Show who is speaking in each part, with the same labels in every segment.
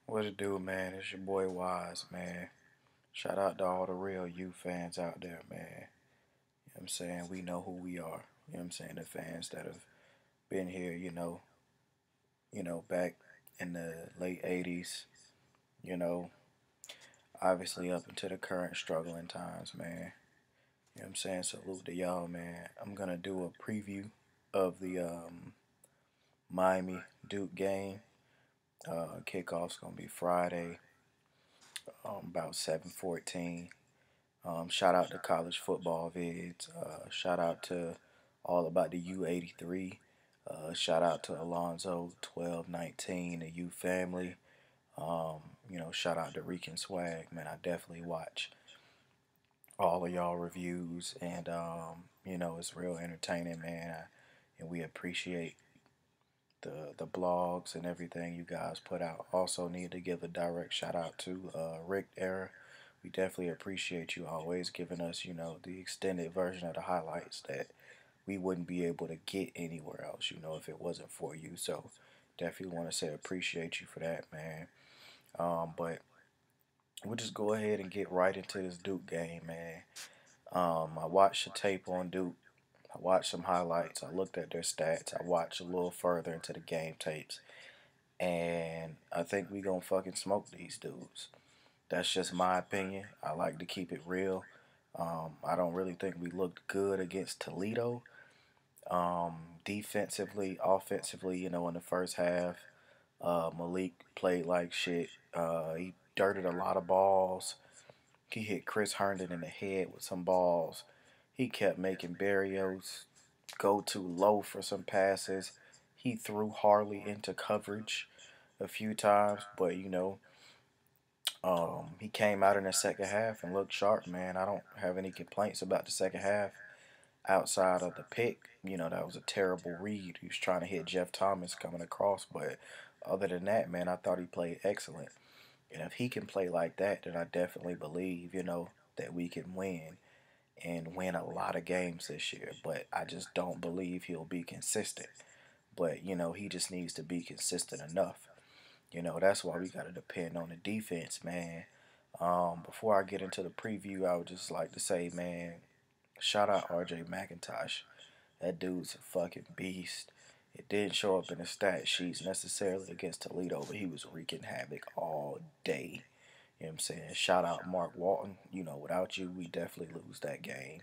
Speaker 1: What it do, man? It's your boy Wise, man. Shout out to all the real U fans out there, man. You know what I'm saying? We know who we are. You know what I'm saying? The fans that have been here, back in the late 80s, you know, obviously up into the current struggling times, man. You know what I'm saying? Salute to y'all, man. I'm going to do a preview of the Miami Duke game. Kickoff's going to be Friday, about 7:14. Shout out to college football vids. Shout out to all about the U83. Shout out to Alonzo 1219, the U family. Shout out to Rican Swag, man. I definitely watch all of y'all reviews, and it's real entertaining, man. And we appreciate the blogs and everything you guys put out. Also, need to give a direct shout out to Rick Era. We definitely appreciate you always giving us, the extended version of the highlights that we wouldn't be able to get anywhere else, if it wasn't for you. So definitely want to say appreciate you for that, man. But we'll just go ahead and get right into this Duke game, man. I watched the tape on Duke. I watched some highlights. I looked at their stats. I watched a little further into the game tapes. And I think we gonna fucking smoke these dudes. That's just my opinion. I like to keep it real. I don't really think we looked good against Toledo. Defensively, offensively, in the first half, Malik played like shit. He dirted a lot of balls. He hit Chris Herndon in the head with some balls. He kept making Barrios go too low for some passes. He threw Harley into coverage a few times, but he came out in the second half and looked sharp, man. I don't have any complaints about the second half outside of the pick. That was a terrible read. He was trying to hit Jeff Thomas coming across, but other than that, man, I thought he played excellent. And if he can play like that, then I definitely believe, that we can win and win a lot of games this year. But I just don't believe he'll be consistent. But, he just needs to be consistent enough. That's why we got to depend on the defense, man. Before I get into the preview, I would just like to say, man, shout out RJ McIntosh. That dude's a fucking beast. It didn't show up in the stat sheets necessarily against Toledo, but he was wreaking havoc all day. You know what I'm saying? Shout out Mark Walton. Without you, we definitely lose that game.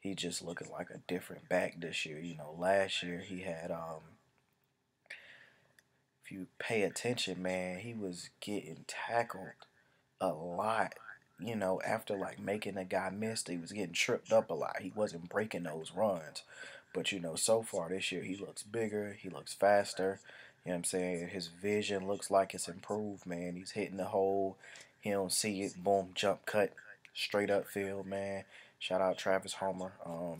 Speaker 1: He just looking like a different back this year. Last year he had if you pay attention, man, he was getting tackled a lot. After like making a guy miss, he was getting tripped up a lot. He wasn't breaking those runs. But so far this year he looks bigger, he looks faster. You know what I'm saying? His vision looks like it's improved, man. He's hitting the hole. He don't see it. Boom, jump cut, straight up field, man. Shout out Travis Homer.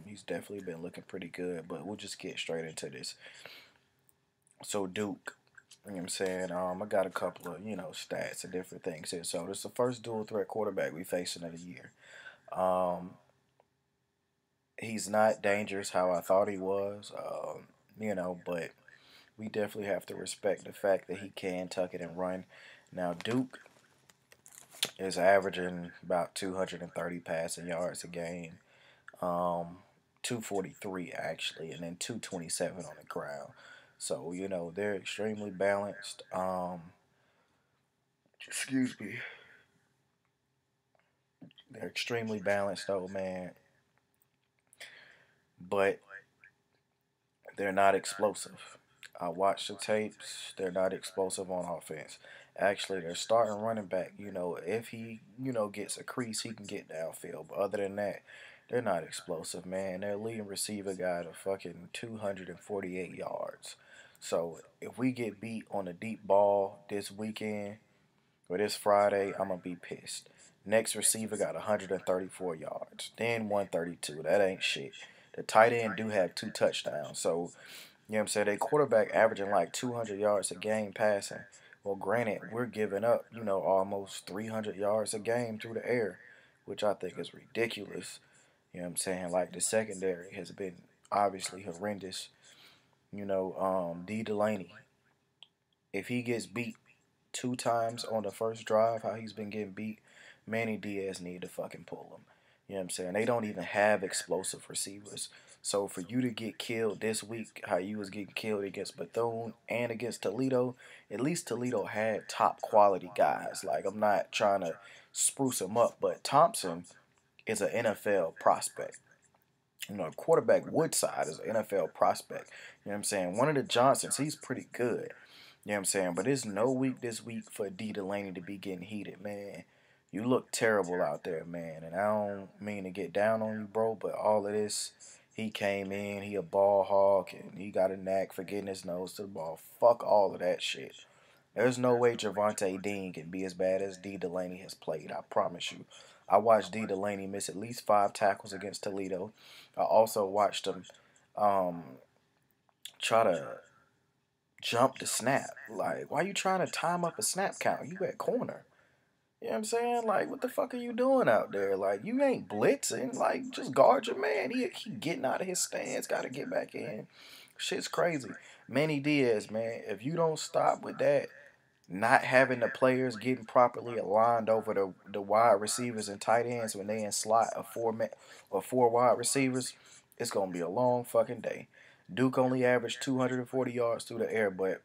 Speaker 1: He's definitely been looking pretty good. But we'll just get straight into this. So Duke, you know what I'm saying? I got a couple of, stats and different things here. So this is the first dual threat quarterback we facing of the year. Um, he's not dangerous how I thought he was, but we definitely have to respect the fact that he can tuck it and run. Now Duke is averaging about 230 passing yards a game, 243 actually, and then 227 on the ground. So they're extremely balanced. Excuse me. They're extremely balanced though, man. But they're not explosive. I watched the tapes. They're not explosive on offense. Actually, their starting running back, if he, gets a crease, he can get downfield. But other than that, they're not explosive, man. Their leading receiver got a fucking 248 yards. So if we get beat on a deep ball this weekend or this Friday, I'm going to be pissed. Next receiver got 134 yards, then 132. That ain't shit. The tight end do have 2 touchdowns. So, what I'm saying? They quarterback averaging like 200 yards a game passing. Well, granted, we're giving up, almost 300 yards a game through the air, which I think is ridiculous. What I'm saying? Like, the secondary has been obviously horrendous. D. Delaney, if he gets beat two times on the first drive, how he's been getting beat, Manny Diaz need to fucking pull him. You know what I'm saying? They don't even have explosive receivers. So for you to get killed this week, how you was getting killed against Bethune and against Toledo, at least Toledo had top quality guys. Like, I'm not trying to spruce him up, but Thompson is an NFL prospect. You know, quarterback Woodside is an NFL prospect. You know what I'm saying? One of the Johnsons, he's pretty good. You know what I'm saying? But it's no week this week for D. Delaney to be getting heated, man. You look terrible out there, man. And I don't mean to get down on you, bro, but all of this, he came in, he a ball hawk, and he got a knack for getting his nose to the ball. Fuck all of that shit. There's no way Javante Dean can be as bad as D. Delaney has played. I promise you. I watched D. Delaney miss at least 5 tackles against Toledo. I also watched him um, try to jump the snap. Like, why you trying to time up a snap count? You at corner. You know what I'm saying? Like, what the fuck are you doing out there? Like, you ain't blitzing. Like, just guard your man. He getting out of his stance. Got to get back in. Shit's crazy. Manny Diaz, man, if you don't stop with that, not having the players getting properly aligned over the wide receivers and tight ends when they in slot of four wide receivers, it's gonna be a long fucking day. Duke only averaged 240 yards through the air, but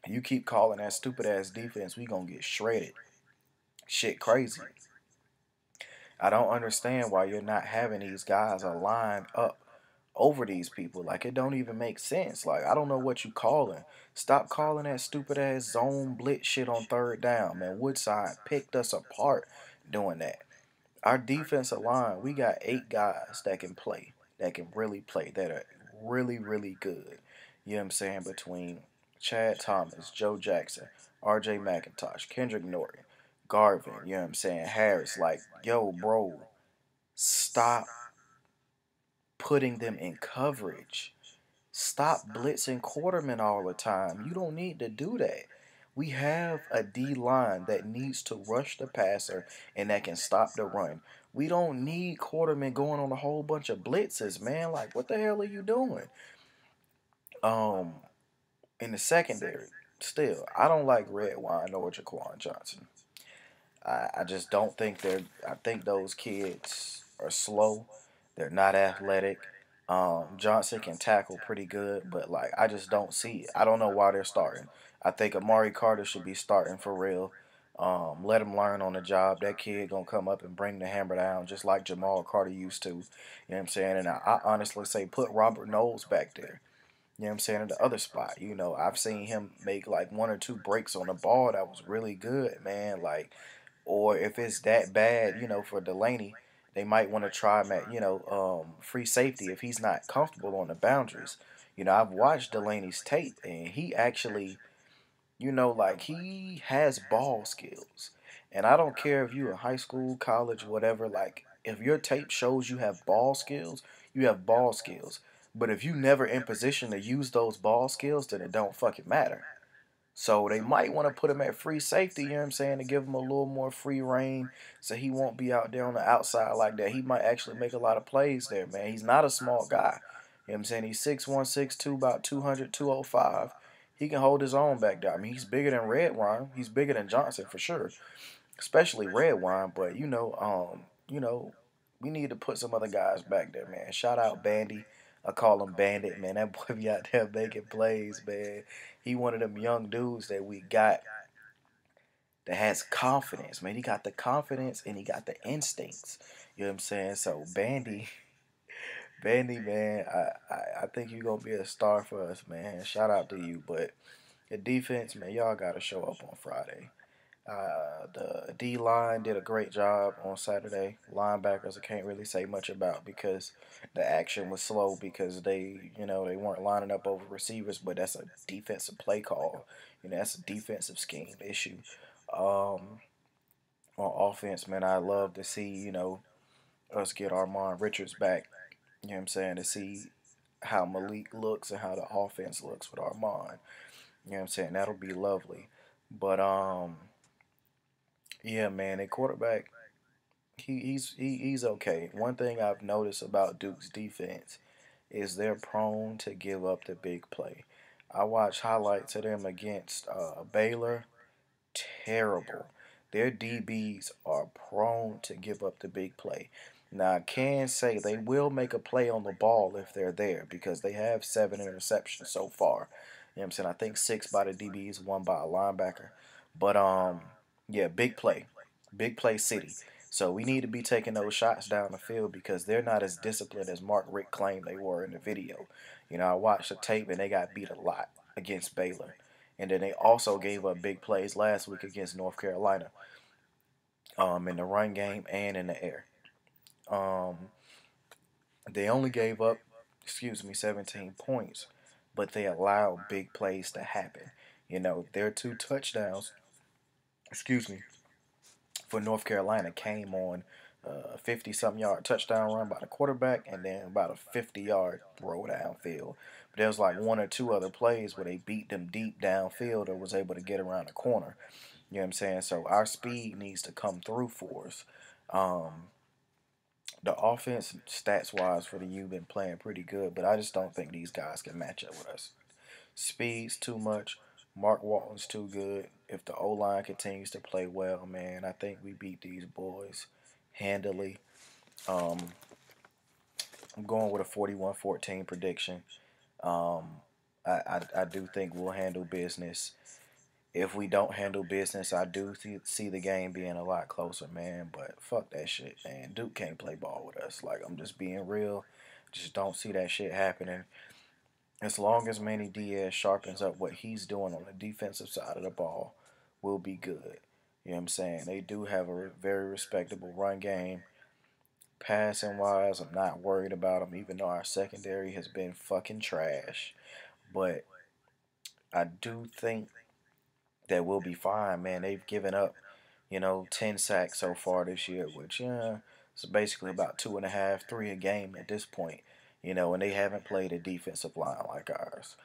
Speaker 1: you keep calling that stupid ass defense, we gonna get shredded. Shit crazy. I don't understand why you're not having these guys aligned up over these people. Like, it don't even make sense. Like, I don't know what you calling. Stop calling that stupid ass zone blitz shit on third down, man. Woodside picked us apart doing that. Our defensive line, we got 8 guys that can play, that can really play, that are really, really good. You know what I'm saying? Between Chad Thomas, Joe Jackson, RJ McIntosh, Kendrick Norton, Garvin, you know what I'm saying? Harris, like, yo, bro, stop putting them in coverage. Stop blitzing Quarterman all the time. You don't need to do that. We have a D line that needs to rush the passer and that can stop the run. We don't need Quarterman going on a whole bunch of blitzes, man. Like, what the hell are you doing? Um, in the secondary, still, I don't like Red Wine or Jaquan Johnson. I just don't think they're. I think those kids are slow. They're not athletic. Johnson can tackle pretty good, but like I just don't see it. I don't know why they're starting. I think Amari Carter should be starting for real. Let him learn on the job. That kid gonna come up and bring the hammer down just like Jamal Carter used to. You know what I'm saying? And I honestly say put Robert Knowles back there. You know what I'm saying? In the other spot. You know, I've seen him make like 1 or 2 breaks on the ball that was really good, man. Like, or if it's that bad, you know, for Delaney, they might want to try him at, free safety if he's not comfortable on the boundaries. You know, I've watched Delaney's tape, and he actually, like he has ball skills. And I don't care if you're in high school, college, whatever, like if your tape shows you have ball skills, you have ball skills. But if you never in position to use those ball skills, then it don't fucking matter. So they might want to put him at free safety, you know what I'm saying, to give him a little more free reign so he won't be out there on the outside like that. He might actually make a lot of plays there, man. He's not a small guy. You know what I'm saying? He's 6'1", 6'2", about 200, 205. He can hold his own back there. I mean, he's bigger than Red Wine. He's bigger than Johnson for sure, especially Red Wine. But, we need to put some other guys back there, man. Shout out Bandy. I call him Bandit, man. That boy be out there making plays, man. He one of them young dudes that we got that has confidence, man. He got the confidence and he got the instincts. You know what I'm saying? So Bandy, man, I think you're gonna be a star for us, man. Shout out to you. But the defense, man, y'all gotta show up on Friday. The D line did a great job on Saturday. Linebackers I can't really say much about because the action was slow because they weren't lining up over receivers, but that's a defensive play call. That's a defensive scheme issue. Um, on offense, man, I love to see, us get Armand Richards back. You know what I'm saying? To see how Malik looks and how the offense looks with Armand. You know what I'm saying? That'll be lovely. But yeah, man, a quarterback, he's okay. One thing I've noticed about Duke's defense is they're prone to give up the big play. I watched highlights of them against Baylor, terrible. Their DBs are prone to give up the big play. Now, I can say they will make a play on the ball if they're there because they have 7 interceptions so far. You know what I'm saying? I think 6 by the DBs, 1 by a linebacker. But yeah, big play. Big play city. So we need to be taking those shots down the field because they're not as disciplined as Mark Richt claimed they were in the video. You know, I watched the tape and they got beat a lot against Baylor. And then they also gave up big plays last week against North Carolina, in the run game and in the air. Um, they only gave up, 17 points, but they allowed big plays to happen. You know, their 2 touchdowns, excuse me, for North Carolina came on a 50 something yard touchdown run by the quarterback and then about a 50-yard throw downfield. But there was like 1 or 2 other plays where they beat them deep downfield or was able to get around the corner. You know what I'm saying? So our speed needs to come through for us. Um, the offense, stats wise, for the U been playing pretty good, but I just don't think these guys can match up with us. Speed's too much. Mark Walton's too good. If the O line continues to play well, man, I think we beat these boys handily. Um, I'm going with a 41-14 prediction. Um, I do think we'll handle business. If we don't handle business, I do see the game being a lot closer, man. But fuck that shit, man. Duke can't play ball with us. Like, I'm just being real. Just don't see that shit happening. As long as Manny Diaz sharpens up what he's doing on the defensive side of the ball, we'll be good. You know what I'm saying? They do have a very respectable run game. Passing wise, I'm not worried about them, even though our secondary has been fucking trash. But I do think that we'll be fine, man. They've given up, 10 sacks so far this year, which, it's basically about 2.5, 3 a game at this point. And they haven't played a defensive line like ours.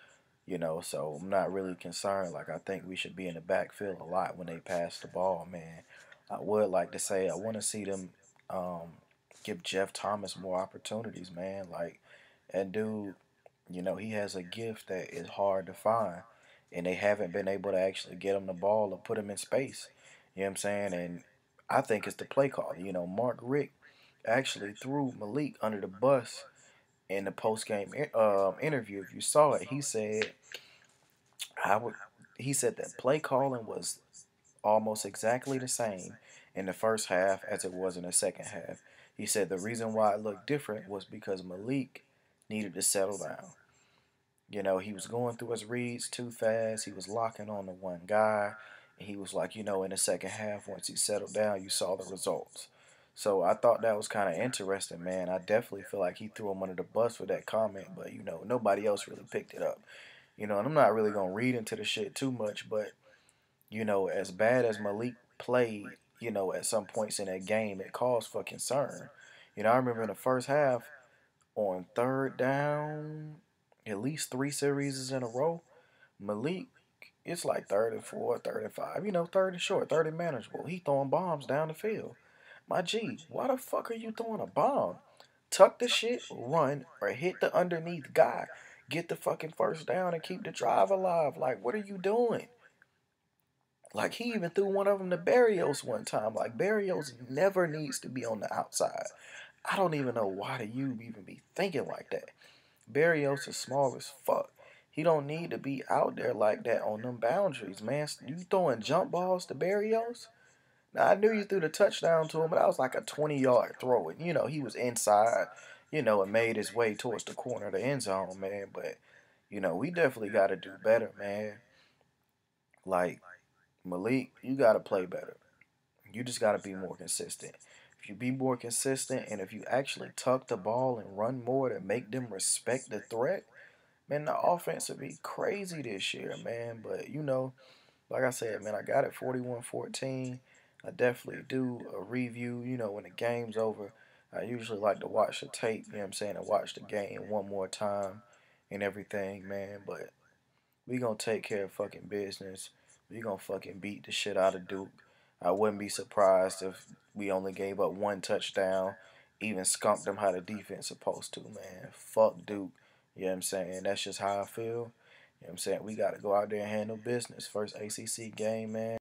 Speaker 1: So I'm not really concerned. Like, I think we should be in the backfield a lot when they pass the ball, man. I would like to say I want to see them um, give Jeff Thomas more opportunities, man. Like, that dude, he has a gift that is hard to find, and they haven't been able to actually get him the ball or put him in space. You know what I'm saying? And I think it's the play call. Mark Richt actually threw Malik under the bus in the post game interview. If you saw it, he said I would. He said that play calling was almost exactly the same in the first half as it was in the second half. He said the reason why it looked different was because Malik needed to settle down. He was going through his reads too fast. He was locking on to one guy. And he was like, in the second half, once he settled down, you saw the results. So I thought that was kind of interesting, man. I definitely feel like he threw him under the bus for that comment, but, nobody else really picked it up. And I'm not really going to read into the shit too much, but, as bad as Malik played, at some points in that game, it caused for concern. I remember in the first half, on third down, at least 3 series in a row, Malik, it's like third and four, third and five, third and short, third and manageable. He throwing bombs down the field. My G, why the fuck are you throwing a bomb? Tuck the shit, run, or hit the underneath guy. Get the fucking first down and keep the drive alive. Like, what are you doing? Like, he even threw one of them to Barrios one time. Like, Barrios never needs to be on the outside. I don't even know why do you even be thinking like that. Barrios is small as fuck. He don't need to be out there like that on them boundaries, man. You throwing jump balls to Barrios? Now, I knew you threw the touchdown to him, but that was like a 20-yard throw. And, he was inside, and made his way towards the corner of the end zone, man. But, we definitely got to do better, man. Like, Malik, you got to play better. You just got to be more consistent. If you be more consistent and if you actually tuck the ball and run more to make them respect the threat, man, the offense would be crazy this year, man. But, like I said, man, I got it 41-14. I definitely do a review, when the game's over. I usually like to watch the tape, and watch the game one more time and everything, man. But we gonna take care of fucking business. We gonna fucking beat the shit out of Duke. I wouldn't be surprised if we only gave up 1 touchdown, even skunked them how the defense supposed to, man. Fuck Duke. You know what I'm saying? That's just how I feel. You know what I'm saying? We got to go out there and handle business. First ACC game, man.